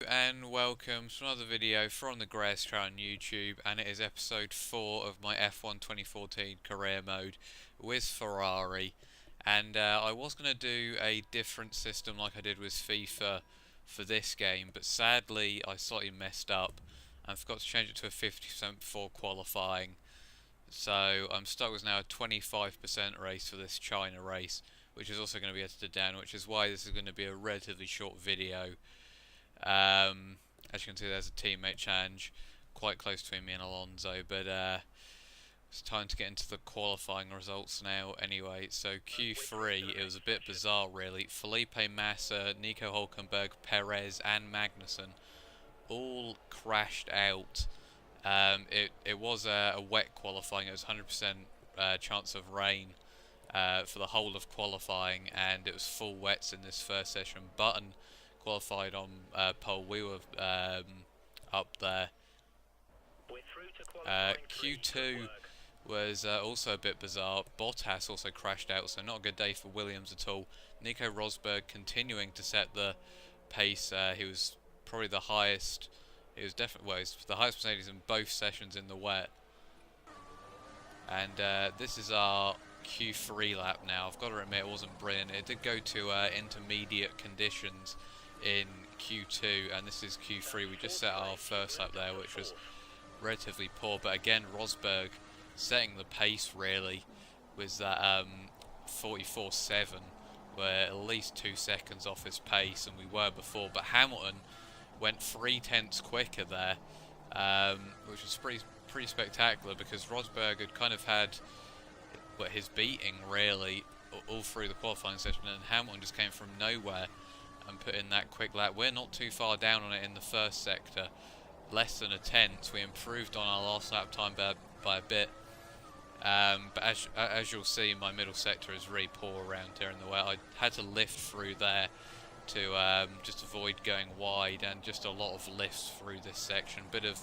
And welcome to another video from the TheSavageTrout on YouTube, and it is episode 4 of my F1 2014 career mode with Ferrari. And I was going to do a different system like I did with FIFA for this game, but sadly I slightly messed up and forgot to change it to a 50% before qualifying. So I'm stuck with now a 25% race for this China race, which is also going to be edited down, which is why this is going to be a relatively short video. As you can see, there's a teammate challenge quite close between me and Alonso, but it's time to get into the qualifying results now anyway. So Q3, it was a bit bizarre really. Felipe Massa, Nico Hülkenberg, Perez and Magnussen all crashed out. It was a wet qualifying. It was 100% chance of rain for the whole of qualifying, and it was full wets in this first session. Button qualified on pole. We were up there. Q2 was also a bit bizarre. Bottas also crashed out, so not a good day for Williams at all. Nico Rosberg continuing to set the pace. He was probably the highest. He was definitely the highest Mercedes in both sessions in the wet. And this is our Q3 lap now. I've got to admit, it wasn't brilliant. It did go to intermediate conditions in Q2, and this is Q3. We just set our first lap there, which was relatively poor, but again Rosberg setting the pace really with that 44.7. We're at least 2 seconds off his pace, and we were before, but Hamilton went 0.3 quicker there, which was pretty spectacular, because Rosberg had kind of had his beating really all through the qualifying session, and Hamilton just came from nowhere and put in that quick lap. We're not too far down on it in the first sector, less than a tenth. We improved on our last lap time by a bit, but as you'll see, my middle sector is really poor around here in the wet. I had to lift through there to just avoid going wide, and just a lot of lifts through this section, bit of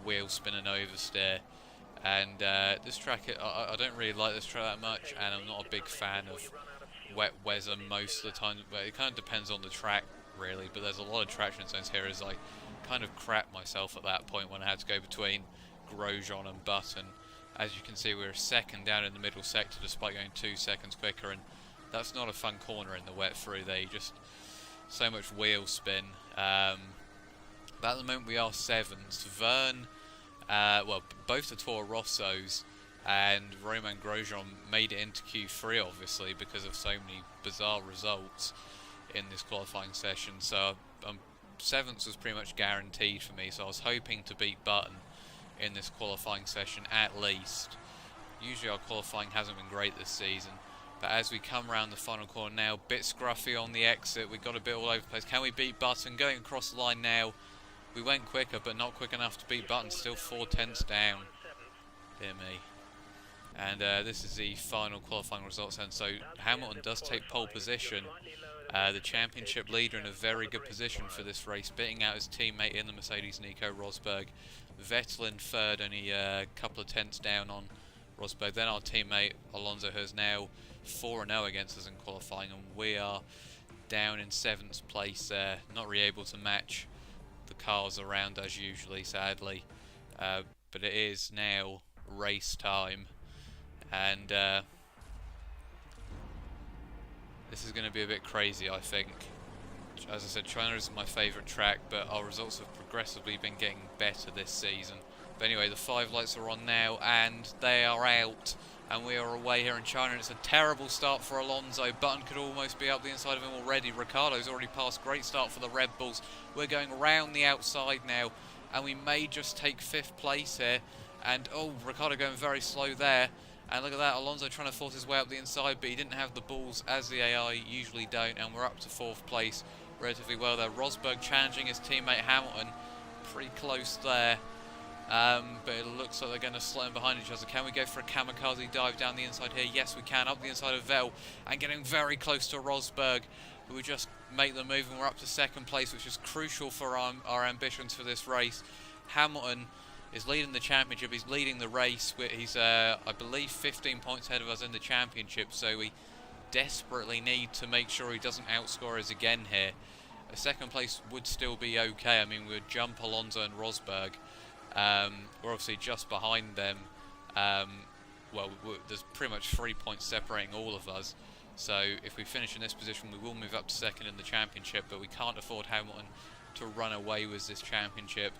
wheel spin and oversteer. And this track, I don't really like this track that much, and I'm not a big fan of wet weather most of the time. But it kind of depends on the track really, but there's a lot of traction zones here, as I kind of crapped myself at that point when I had to go between Grosjean and Button. As you can see, we're a second down in the middle sector despite going 2 seconds quicker, and that's not a fun corner in the wet through there. You just so much wheel spin. But at the moment we are 7th. Verne, both the Toro Rossos and Romain Grosjean made it into Q3 obviously because of so many bizarre results in this qualifying session. So 7th was pretty much guaranteed for me, so I was hoping to beat Button in this qualifying session at least. Usually our qualifying hasn't been great this season, but as we come around the final corner now, bit scruffy on the exit, we got a bit all over the place. Can we beat Button? Going across the line now. We went quicker, but not quick enough to beat Button. Still 0.4 down. Dear me. And this is the final qualifying results. And so Hamilton does take pole position. The championship leader in a very good position for this race, beating out his teammate in the Mercedes, Nico Rosberg. Vettel in third, only a couple of tenths down on Rosberg. Then our teammate Alonso, who is now 4-0 against us in qualifying, and we are down in 7th place there, not really able to match the cars around as usually, sadly, but it is now race time, and this is going to be a bit crazy, I think. As I said, China isn't my favourite track, but our results have progressively been getting better this season. But anyway, the 5 lights are on now, and they are out, and we are away here in China, and it's a terrible start for Alonso. Button could almost be up the inside of him already. Ricciardo's already passed. Great start for the Red Bulls. We're going around the outside now, and we may just take 5th place here. And oh, Ricciardo going very slow there. And look at that, Alonso trying to force his way up the inside, but he didn't have the balls, as the AI usually don't, and we're up to 4th place relatively well there. Rosberg challenging his teammate Hamilton, pretty close there. But it looks like they're going to slot in behind each other. Can we go for a kamikaze dive down the inside here? Yes, we can. Up the inside of Vettel, and getting very close to Rosberg. We just make the move, and we're up to 2nd place, which is crucial for our ambitions for this race. Hamilton is leading the championship. He's leading the race. He's, I believe, 15 points ahead of us in the championship, so we desperately need to make sure he doesn't outscore us again here. a second place would still be okay. I mean, we would jump Alonso and Rosberg. We're obviously just behind them. Well, there's pretty much 3 points separating all of us. So if we finish in this position, we will move up to second in the championship, but we can't afford Hamilton to run away with this championship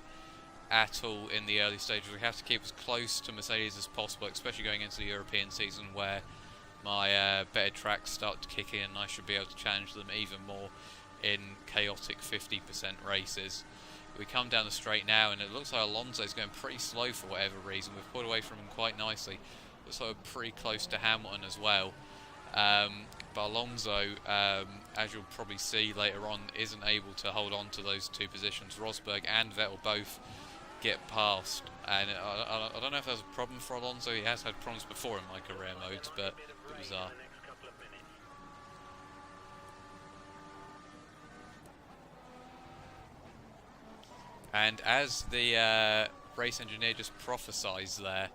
at all in the early stages. We have to keep as close to Mercedes as possible, especially going into the European season where my better tracks start to kick in and I should be able to challenge them even more in chaotic 50% races. We come down the straight now and it looks like Alonso's going pretty slow for whatever reason. We've pulled away from him quite nicely. Looks like we're pretty close to Hamilton as well. But Alonso, as you'll probably see later on, isn't able to hold on to those two positions. Rosberg and Vettel both get past, and I don't know if that's a problem for Alonso. He has had problems before in my career modes, but it was And as the race engineer just prophesied there,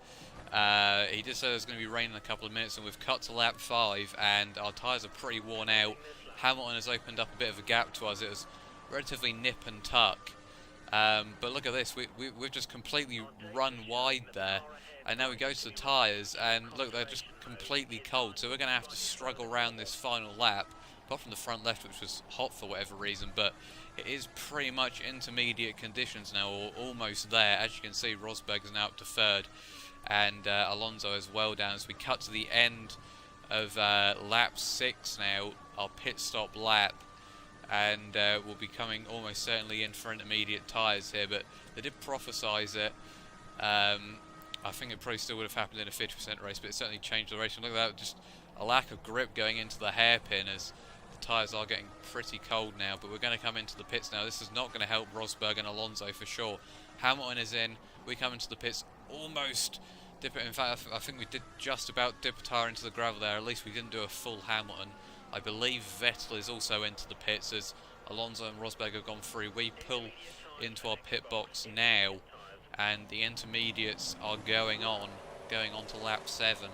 he did say there's going to be rain in a couple of minutes, and we've cut to lap 5 and our tyres are pretty worn out. Hamilton has opened up a bit of a gap to us. It was relatively nip and tuck, but look at this, we've just completely run wide there, and now we go to the tyres and look, they're just completely cold, so we're going to have to struggle around this final lap, apart from the front left, which was hot for whatever reason, but it is pretty much intermediate conditions now, or almost there. As you can see, Rosberg is now up to 3rd, and Alonso as well down. As we cut to the end of lap 6 now, our pit stop lap, and we'll be coming almost certainly in for intermediate tyres here, but they did prophesise it. I think it probably still would have happened in a 50% race, but it certainly changed the race. And look at that, just a lack of grip going into the hairpin as the tyres are getting pretty cold now, but we're going to come into the pits now. This is not going to help Rosberg and Alonso for sure. Hamilton is in, we come into the pits, almost dip it. In fact, I think we did just about dip a tyre into the gravel there. At least we didn't do a full Hamilton. I believe Vettel is also into the pits as Alonso and Rosberg have gone through. We pull into our pit box now, and the intermediates are going on to lap 7.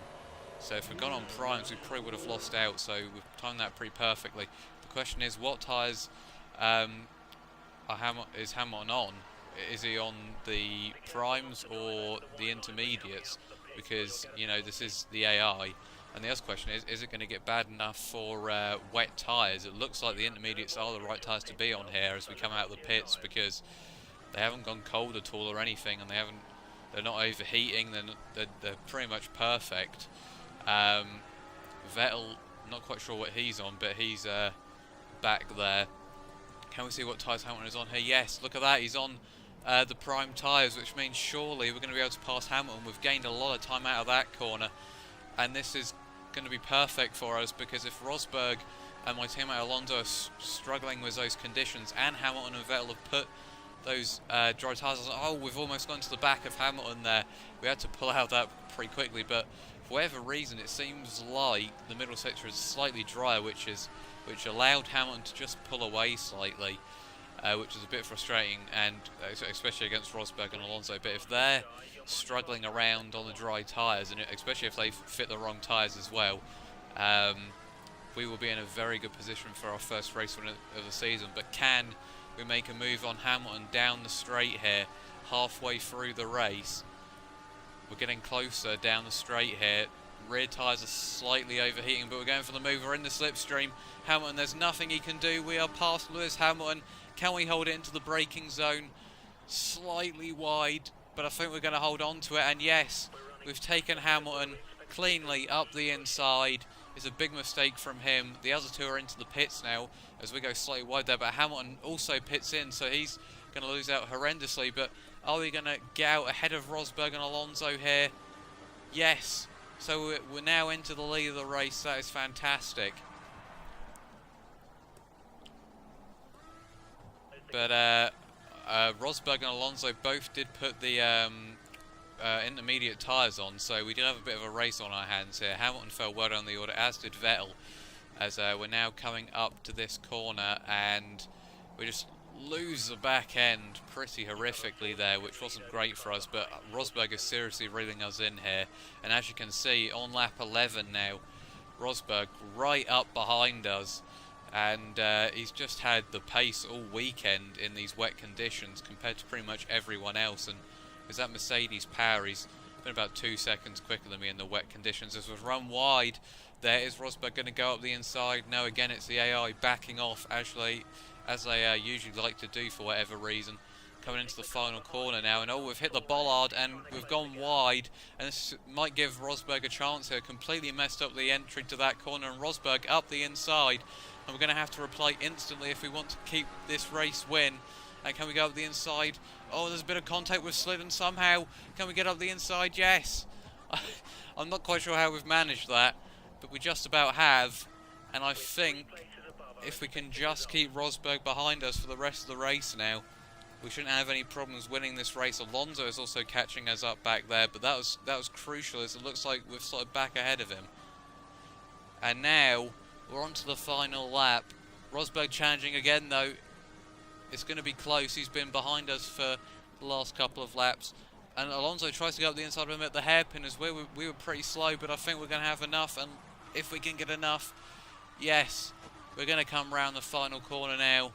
So if we'd gone on primes, we probably would have lost out, so we've timed that pretty perfectly. The question is, what tyres is Hamilton on? Is he on the primes or the intermediates? Because, you know, this is the AI. And the other question is it going to get bad enough for wet tyres? It looks like the intermediates are the right tyres to be on here as we come out of the pits, because they haven't gone cold at all or anything, and they're not overheating. They're pretty much perfect. Vettel, not quite sure what he's on, but he's back there. Can we see what tyres Hamilton is on here? Yes, look at that, he's on the prime tyres, which means surely we're going to be able to pass Hamilton. We've gained a lot of time out of that corner, and this is going to be perfect for us, because if Rosberg and my teammate Alonso are struggling with those conditions, and Hamilton and Vettel have put those dry tyres on, oh, we've almost gone to the back of Hamilton there. We had to pull out that pretty quickly, but for whatever reason it seems like the middle sector is slightly drier, which allowed Hamilton to just pull away slightly, which is a bit frustrating, and especially against Rosberg and Alonso. But if they're struggling around on the dry tyres, and especially if they fit the wrong tyres as well, we will be in a very good position for our first race win of the season. But can we make a move on Hamilton down the straight here, halfway through the race? We're getting closer down the straight here. Rear tyres are slightly overheating, but we're going for the move. We're in the slipstream. Hamilton, there's nothing he can do. We are past Lewis Hamilton. Can we hold it into the braking zone? Slightly wide, but I think we're going to hold on to it. And yes, we've taken Hamilton cleanly up the inside. It's a big mistake from him. The other two are into the pits now as we go slightly wide there, but Hamilton also pits in, so he's going to lose out horrendously. But are we going to get out ahead of Rosberg and Alonso here? Yes. So we're now into the lead of the race. That is fantastic. But Rosberg and Alonso both did put the intermediate tyres on, so we did have a bit of a race on our hands here. Hamilton fell well down the order, as did Vettel, as we're now coming up to this corner, and we just lose the back end pretty horrifically there, which wasn't great for us, but Rosberg is seriously reeling us in here. And as you can see, on lap 11 now, Rosberg right up behind us, and he's just had the pace all weekend in these wet conditions compared to pretty much everyone else. And with that Mercedes power, he's been about 2 seconds quicker than me in the wet conditions. This was run wide. There is Rosberg going to go up the inside. No, again it's the AI backing off, actually, as they usually like to do for whatever reason. Coming into the final corner now, and we've hit the bollard and we've gone wide, and this might give Rosberg a chance here. Completely messed up the entry to that corner, and Rosberg up the inside, and we're going to have to reply instantly if we want to keep this race win. And can we go up the inside? Oh, there's a bit of contact with Slidden somehow. Can we get up the inside? Yes. I'm not quite sure how we've managed that, but we just about have. And I think if we can just keep Rosberg behind us for the rest of the race now, we shouldn't have any problems winning this race. Alonso is also catching us up back there, but that was crucial, as it looks like we've started back ahead of him. And now we're on to the final lap. Rosberg challenging again, though. It's going to be close. He's been behind us for the last couple of laps. And Alonso tries to go up the inside of him at the hairpin as we were pretty slow, but I think we're going to have enough. And if we can get enough, yes, we're going to come round the final corner now.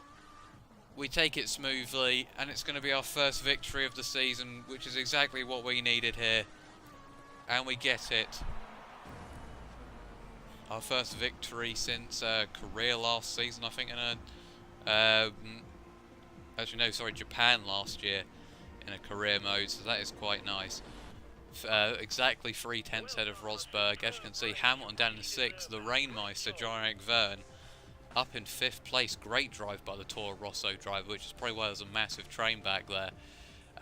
We take it smoothly, and it's going to be our first victory of the season, which is exactly what we needed here. And we get it. Our first victory since Korea last season, I think, in a... actually, no, sorry, Japan last year in a career mode, so that is quite nice. Exactly 3/10 ahead of Rosberg. As you can see, Hamilton down in 6th, the Rainmeister, John-Eric Verne, up in 5th place. Great drive by the Toro Rosso driver, which is probably why there's a massive train back there.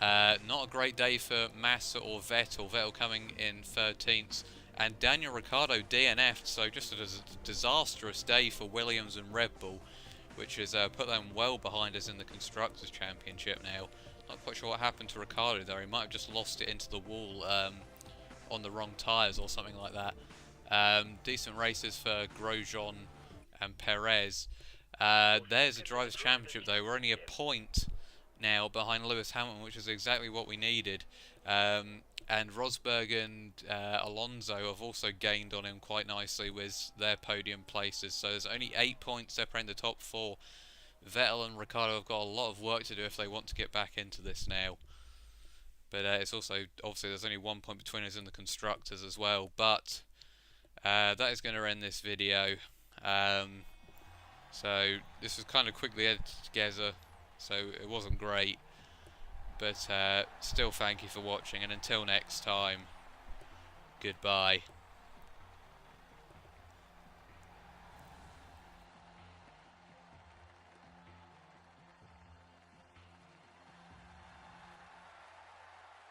Not a great day for Massa or Vettel. Vettel coming in 13th. And Daniel Ricciardo DNF'd, so just a disastrous day for Williams and Red Bull, which has put them well behind us in the Constructors' Championship now. Not quite sure what happened to Ricciardo though. He might have just lost it into the wall on the wrong tyres or something like that. Decent races for Grosjean and Perez. There's a Drivers' Championship though. We're only a point now behind Lewis Hamilton, which is exactly what we needed. And Rosberg and Alonso have also gained on him quite nicely with their podium places. So there's only 8 points separating the top 4. Vettel and Ricciardo have got a lot of work to do if they want to get back into this now. But it's also, obviously, there's only 1 point between us and the Constructors as well. But that is going to end this video. So this was kind of quickly edited together, so it wasn't great. But still, thank you for watching, and until next time, goodbye.